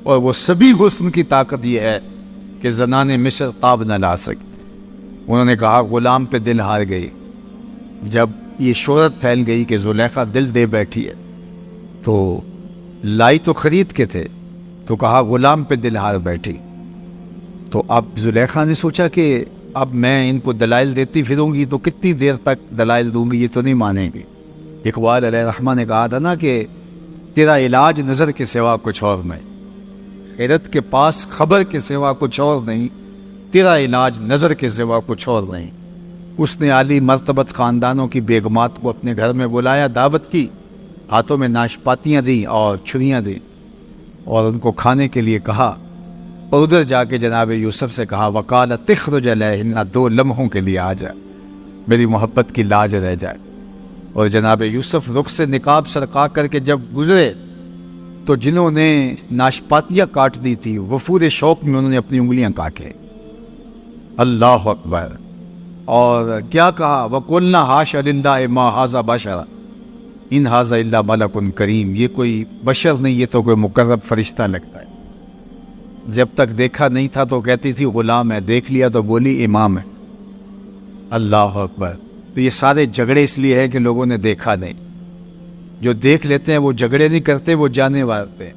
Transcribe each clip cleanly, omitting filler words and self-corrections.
اور وہ سبھی حسن کی طاقت یہ ہے کہ زنان مصر تاب نہ لا سکے۔ انہوں نے کہا غلام پہ دل ہار گئی۔ جب یہ شہرت پھیل گئی کہ زلیخا دل دے بیٹھی ہے تو لائی تو خرید کے تھے، تو کہا غلام پہ دل ہار بیٹھی۔ تو اب زلیخا نے سوچا کہ اب میں ان کو دلائل دیتی پھروں گی تو کتنی دیر تک دلائل دوں گی، یہ تو نہیں مانیں گے۔ اقبال علیہ الرحمہ نے کہا تھا نا کہ تیرا علاج نظر کے سوا کچھ اور نہیں، خیرت کے پاس خبر کے سوا کچھ اور نہیں، تیرا علاج نظر کے سوا کچھ اور نہیں۔ اس نے عالی مرتبت خاندانوں کی بیگمات کو اپنے گھر میں بلایا، دعوت کی، ہاتھوں میں ناشپاتیاں دیں اور چھریاں دیں اور ان کو کھانے کے لیے کہا، اور ادھر جا کے جناب یوسف سے کہا وقال تخرج علیہن، 2 لمحوں کے لیے آ جائے، میری محبت کی لاج رہ جائے۔ اور جناب یوسف رخ سے نقاب سرقا کر کے جب گزرے تو جنہوں نے ناشپاتیاں کاٹ دی تھی وفور شوق میں انہوں نے اپنی انگلیاں کاٹ لی۔ اللہ اکبر۔ اور کیا کہا وَقُلْنَا حَاشَ لِلَّهِ مَا هَٰذَا بَشَرًا إِنْ هَٰذَا إِلَّا مَلَكٌ کریم، یہ کوئی بشر نہیں، یہ تو کوئی مقرب فرشتہ لگتا ہے۔ جب تک دیکھا نہیں تھا تو کہتی تھی غلام ہے، دیکھ لیا تو بولی امام ہے۔ اللہ اکبر۔ تو یہ سارے جھگڑے اس لیے ہے کہ لوگوں نے دیکھا نہیں۔ جو دیکھ لیتے ہیں وہ جھگڑے نہیں کرتے، وہ جانے مارتے ہیں۔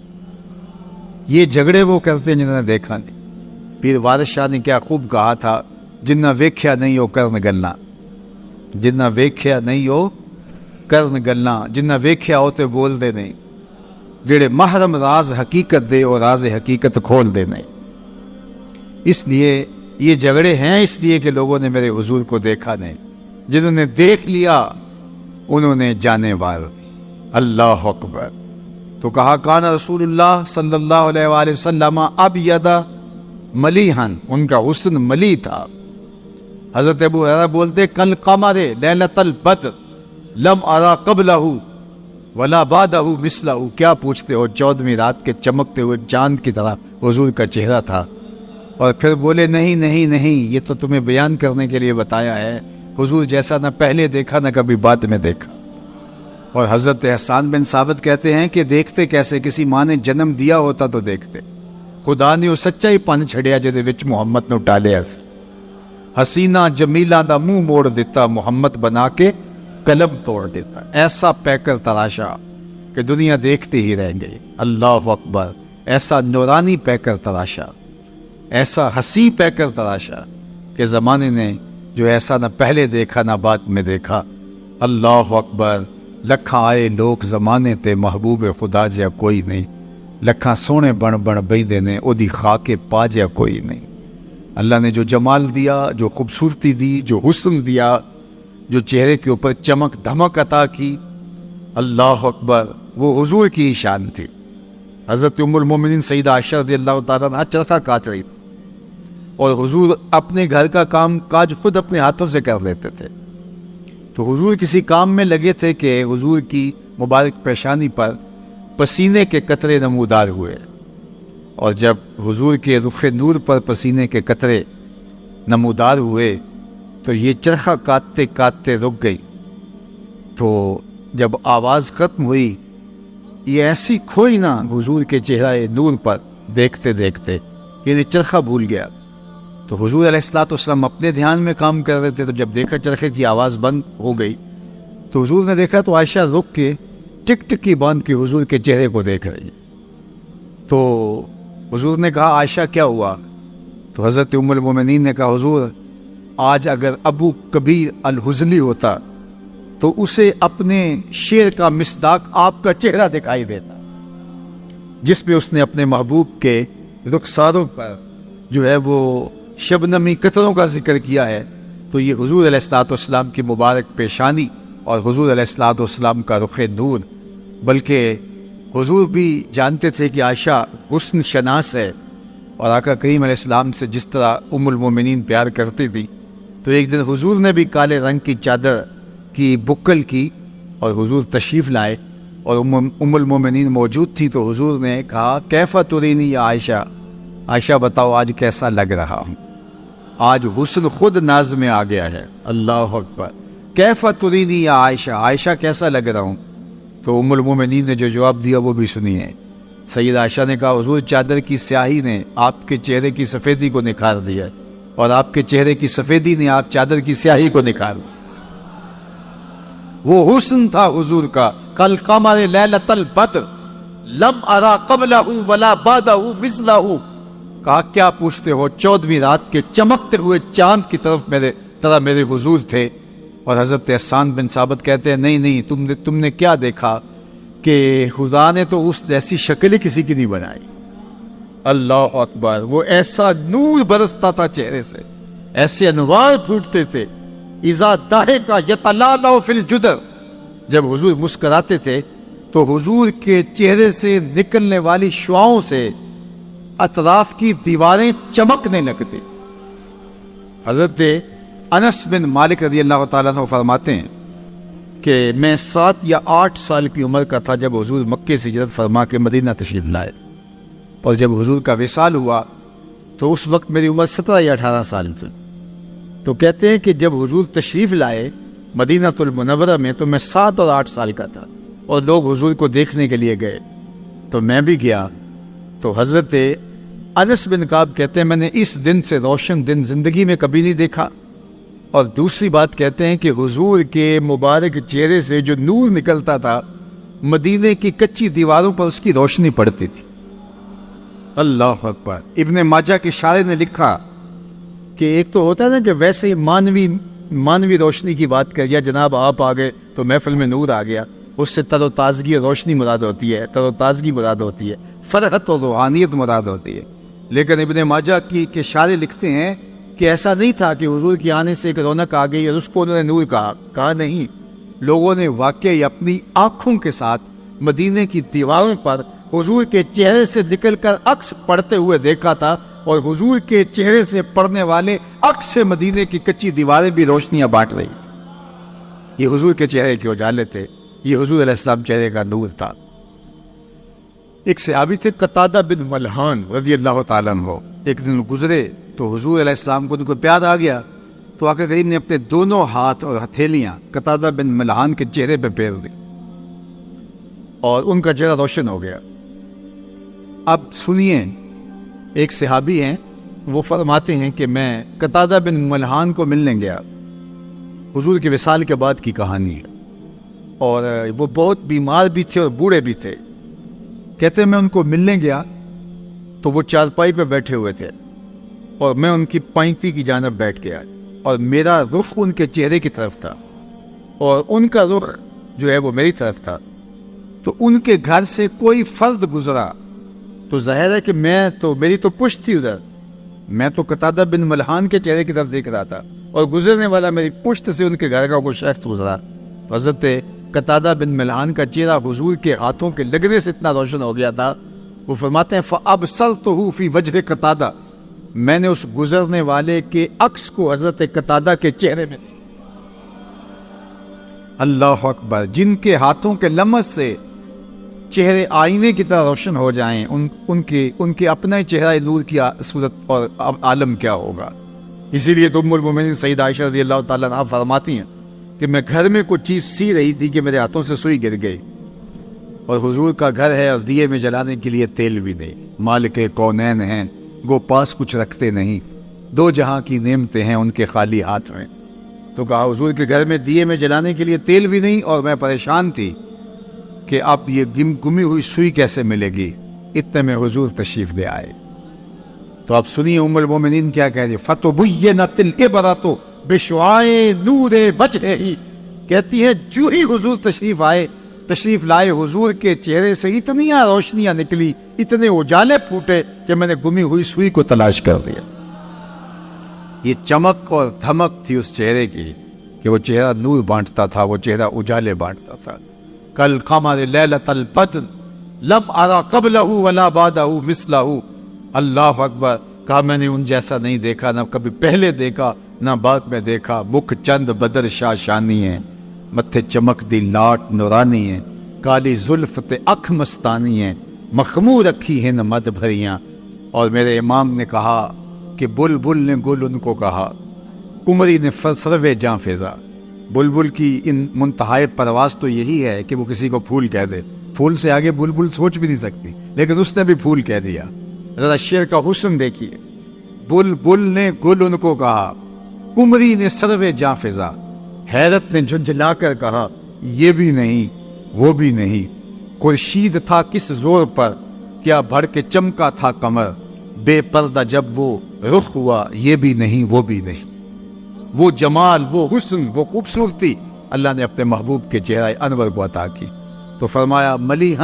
یہ جھگڑے وہ کرتے ہیں جنہوں نے دیکھا نہیں۔ پیر وارث شاہ نے کیا خوب کہا تھا، جنہ ویکھیا نہیں ہو کرن گلنا، جنہ ویکھیا نہیں ہو کرن گلنا، جنہ ویکھیا ہو تے بول دے نہیں، جڑے محرم راز حقیقت دے اور راز حقیقت کھول دے نہیں۔ اس لیے یہ جھگڑے ہیں اس لیے کہ لوگوں نے میرے حضور کو دیکھا نہیں، جنہوں نے دیکھ لیا انہوں نے جانے وار دی۔ اللہ اکبر۔ تو کہا کان رسول اللہ صلی اللہ علیہ وآلہ وسلم ابید ملیحن، ان کا حسن ملی تھا۔ حضرت ابو ہریرہ بولتے کل قمر لیلۃ البدر لم ارا قبلہ ولا بعدہ مثلہ، کیا پوچھتے ہو، 14ویں رات کے چمکتے ہوئے چاند کی طرح حضور کا چہرہ تھا۔ اور پھر بولے نہیں نہیں نہیں، یہ تو تمہیں بیان کرنے کے لیے بتایا ہے، حضور جیسا نہ پہلے دیکھا نہ کبھی بعد میں دیکھا۔ اور حضرت حسان بن ثابت کہتے ہیں کہ دیکھتے کیسے، کسی ماں نے جنم دیا ہوتا تو دیکھتے، خدا نے وہ سچا ہی پن چھڑیا جہدے وچ محمد نو ٹالیا سی۔ حسینہ جمیلہ دا منہ موڑ دیتا، محمد بنا کے قلم توڑ دیتا۔ ایسا پیکر تراشا کہ دنیا دیکھتے ہی رہ گئی۔ اللہ اکبر۔ ایسا نورانی پیکر تراشا، ایسا حسی پیکر تراشا کہ زمانے نے جو ایسا نہ پہلے دیکھا نہ بعد میں دیکھا۔ اللہ اکبر۔ لکھاں آئے لوگ زمانے تے، محبوب خدا جیا کوئی نہیں، لکھاں سونے بن بن بیندے نے، او دی خاک پا جیا کوئی نہیں۔ اللہ نے جو جمال دیا، جو خوبصورتی دی، جو حسن دیا، جو چہرے کے اوپر چمک دھمک عطا کی، اللہ اکبر، وہ حضور کی شان تھی۔ حضرت ام المومنین سیدہ عائشہ رضی اللہ تعالیٰ عنہا چرخہ کاٹ رہی تھی، اور حضور اپنے گھر کا کام کاج خود اپنے ہاتھوں سے کر لیتے تھے۔ تو حضور کسی کام میں لگے تھے کہ حضور کی مبارک پیشانی پر پسینے کے قطرے نمودار ہوئے، اور جب حضور کے رخ نور پر پسینے کے قطرے نمودار ہوئے تو یہ چرخہ کاٹتے کاٹتے رک گئی۔ تو جب آواز ختم ہوئی، یہ ایسی کھوئی نہ حضور کے چہرہ نور پر دیکھتے دیکھتے یہ چرخہ بھول گیا۔ تو حضور علیہ السلام اپنے دھیان میں کام کر رہے تھے، تو جب دیکھا چرخے کی آواز بند ہو گئی تو حضور نے دیکھا تو عائشہ رک کے ٹک ٹکی باندھ کے حضور کے چہرے کو دیکھ رہی۔ تو حضور نے کہا عائشہ کیا ہوا؟ تو حضرت ام المومنین نے کہا حضور آج اگر ابو کبیر الحزلی ہوتا تو اسے اپنے شعر کا مصداق آپ کا چہرہ دکھائی دیتا، جس میں اس نے اپنے محبوب کے رخساروں پر جو ہے وہ شبنمی قطروں کا ذکر کیا ہے۔ تو یہ حضور علیہ السلام کی مبارک پیشانی اور حضور علیہ السلام کا رخ نور، بلکہ حضور بھی جانتے تھے کہ عائشہ حسن شناس ہے، اور آقا کریم علیہ السلام سے جس طرح ام المومنین پیار کرتی تھی، تو ایک دن حضور نے بھی کالے رنگ کی چادر کی بکل کی اور حضور تشریف لائے، اور ام المومنین موجود تھی۔ تو حضور نے کہا کیفا ترینی یا عائشہ، عائشہ بتاؤ آج کیسا لگ رہا ہوں، آج حسن خود ناز میں آ گیا ہے۔ اللہ اکبر۔ کیفا ترینی یا عائشہ، عائشہ کیسا لگ رہا ہوں؟ تو ام المومنین نے جو جواب دیا وہ بھی سنیے۔ سیدہ عائشہ نے کہا حضور چادر کی سیاہی نے آپ کے چہرے کی سفیدی کو نکھار دیا اور آپ کے چہرے کی سفیدی نے آپ چادر کی سیاہی کو نکھار دیا۔ وہ حسن تھا حضور کا کل قمر لیلۃ البدر لم ارا قبلہ ولا بعدہ مثلہ۔ کہا کیا پوچھتے ہو، 14ویں رات کے چمکتے ہوئے چاند کی طرح میرے حضور تھے۔ اور حضرت احسان بن ثابت کہتے ہیں نہیں تم نے کیا دیکھا کہ خدا نے تو اس جیسی شکل ہی کسی کی نہیں بنائی۔ اللہ اکبر، وہ ایسا نور برستا تھا چہرے سے، ایسے انوار پھوٹتے تھے۔ اذا ضحک یتلالع فی الجدر، جب حضور مسکراتے تھے تو حضور کے چہرے سے نکلنے والی شعاؤں سے اطراف کی دیواریں چمکنے لگتی۔ حضرت انس بن مالک رضی اللہ تعالیٰ عنہ فرماتے ہیں کہ میں 7 یا 8 سال کی عمر کا تھا جب حضور مکے سے ہجرت فرما کے مدینہ تشریف لائے، اور جب حضور کا وصال ہوا تو اس وقت میری عمر 17 یا 18 سال تھی۔ تو کہتے ہیں کہ جب حضور تشریف لائے مدینہ المنورہ میں تو میں 7 اور 8 سال کا تھا، اور لوگ حضور کو دیکھنے کے لیے گئے تو میں بھی گیا۔ تو حضرت انس بن کعب کہتے ہیں میں نے اس دن سے روشن دن زندگی میں کبھی نہیں دیکھا۔ اور دوسری بات کہتے ہیں کہ حضور کے مبارک چہرے سے جو نور نکلتا تھا مدینے کی کچی دیواروں پر اس کی روشنی پڑتی تھی۔ اللہ اکبر۔ ابن ماجہ کے شارح نے لکھا کہ ایک تو ہوتا ہے نا کہ ویسے ہی مانوی روشنی کی بات کر یا جناب آپ آ گئے تو محفل میں نور آ گیا، اس سے تر و تازگی روشنی مراد ہوتی ہے، تر و تازگی مراد ہوتی ہے، فرحت و روحانیت مراد ہوتی ہے۔ لیکن ابن ماجہ کے شارح لکھتے ہیں کہ ایسا نہیں تھا کہ حضور کی آنے سے ایک رونق آ گئی اور اس کو انہوں نے نور کہا نہیں، لوگوں نے واقعی اپنی آنکھوں کے ساتھ مدینے کی دیواروں پر حضور کے چہرے سے نکل کر عکس پڑتے ہوئے دیکھا تھا، اور حضور کے چہرے سے پڑنے والے عکس سے مدینے کی کچی دیواریں بھی روشنیاں بانٹ رہی تھیں۔ یہ حضور کے چہرے کے اجالے تھے، یہ حضور علیہ السلام چہرے کا نور تھا۔ ایک صحابی تھے قتادہ بن ملحان رضی اللہ تعالیٰ عنہ، ایک دن گزرے تو حضور علیہ السلام کو ان کو پیار آ گیا تو آقا کریم نے اپنے دونوں ہاتھ اور ہتھیلیاں قتادہ بن ملحان کے چہرے پہ پھیر دی اور ان کا چہرہ روشن ہو گیا۔ اب سنیے، ایک صحابی ہیں وہ فرماتے ہیں کہ میں قتادہ بن ملحان کو ملنے گیا، حضور کے وصال کے بعد کی کہانی ہے، اور وہ بہت بیمار بھی تھے اور بوڑھے بھی تھے۔ کہتے ہیں میں ان کو ملنے گیا تو وہ چارپائی پہ بیٹھے ہوئے تھے اور میں ان کی پائنتی کی جانب بیٹھ گیا، اور میرا رخ ان کے چہرے کی طرف تھا اور ان کا رخ جو ہے وہ میری طرف تھا۔ تو ان کے گھر سے کوئی فرد گزرا تو ظاہر ہے کہ میری تو پشت تھی ادھر، میں تو قتادہ بن ملحان کے چہرے کی طرف دیکھ رہا تھا، اور گزرنے والا میری پشت سے ان کے گھر کا کوئی شخص گزرا تو حضرت قتادہ بن ملحان کا چہرہ حضور کے ہاتھوں کے لگنے سے اتنا روشن ہو گیا تھا، وہ فرماتے ہیں فَأَبْصَرْتُهُ فِي وَجْهِ قتادہ، میں نے اس گزرنے والے کے عکس کو حضرت قتادہ کے چہرے میں دیکھا۔ اللہ اکبر۔ جن کے ہاتھوں کے لمس سے چہرے آئینے کی طرح روشن ہو جائیں، ان کے اپنا ہی چہرہ نور کی صورت اور عالم کیا ہوگا۔ اسی لیے تو ام المومنین سیدہ عائشہ رضی اللہ تعالیٰ عنہا فرماتی ہیں کہ میں گھر میں کوئی چیز سی رہی تھی کہ میرے ہاتھوں سے سوئی گر گئی، اور حضور کا گھر ہے اور دیے میں جلانے کے لیے تیل بھی نہیں، مالک کونین ہیں گو پاس کچھ رکھتے نہیں، 2 جہاں کی نعمتیں ہیں ان کے خالی ہاتھ میں۔ تو کہا حضور کے گھر میں دیے میں جلانے کے لیے تیل بھی نہیں، اور میں پریشان تھی کہ اب یہ گمی ہوئی سوئی کیسے ملے گی، اتنے میں حضور تشریف لے آئے۔ تو آپ سنیے ام المومنین کیا کہہ رہی، فَتُبُيِّنَتِ الْعِبْرَةُ بِشُعَاعِ نُورِ وَجْهِهِ، کہتی ہے جو ہی حضور تشریف لائے حضور کے چہرے سے اتنی روشنیاں نکلی، اتنے اجالے پھوٹے کہ میں نے گمی ہوئی سوئی کو تلاش کر دیا۔ یہ چمک اور دھمک تھی اس چہرے کی کہ وہ چہرہ نور بانٹتا تھا، وہ چہرہ اجالے بانٹتا تھا۔ کل قمر لیلۃ البدر لم ارا قبلہ ولا بعدہ مثلہ۔ اللہ اکبر۔ کہا میں نے ان جیسا نہیں دیکھا، نہ کبھی پہلے دیکھا نہ بعد میں دیکھا۔ مکھ چند بدر شاہ شانی ہیں، متھے چمک دی لاٹ نورانی ہیں، کالی زلف تے اکھ مستانی ہیں، مخمور رکھی ہیں مد بھریاں۔ اور میرے امام نے کہا کہ بلبل نے گل ان کو کہا، کمری نے سروے جاں فضا۔ بلبل کی ان منتہائے پرواز تو یہی ہے کہ وہ کسی کو پھول کہہ دے، پھول سے آگے بلبل سوچ بھی نہیں سکتی، لیکن اس نے بھی پھول کہہ دیا۔ ذرا شعر کا حسن دیکھیے، بل بل نے گل ان کو کہا، کمری نے سروے جاں فضا، حیرت نے جھنجھلا کر کہا یہ بھی نہیں وہ بھی نہیں، خورشید تھا کس زور پر، کیا بھر کے چمکا تھا کمر، بے پردہ جب وہ رخ ہوا یہ بھی نہیں وہ بھی نہیں۔ وہ جمال، وہ حسن، وہ خوبصورتی اللہ نے اپنے محبوب کے چہرہ انور کو عطا کی۔ تو فرمایا ملیحاً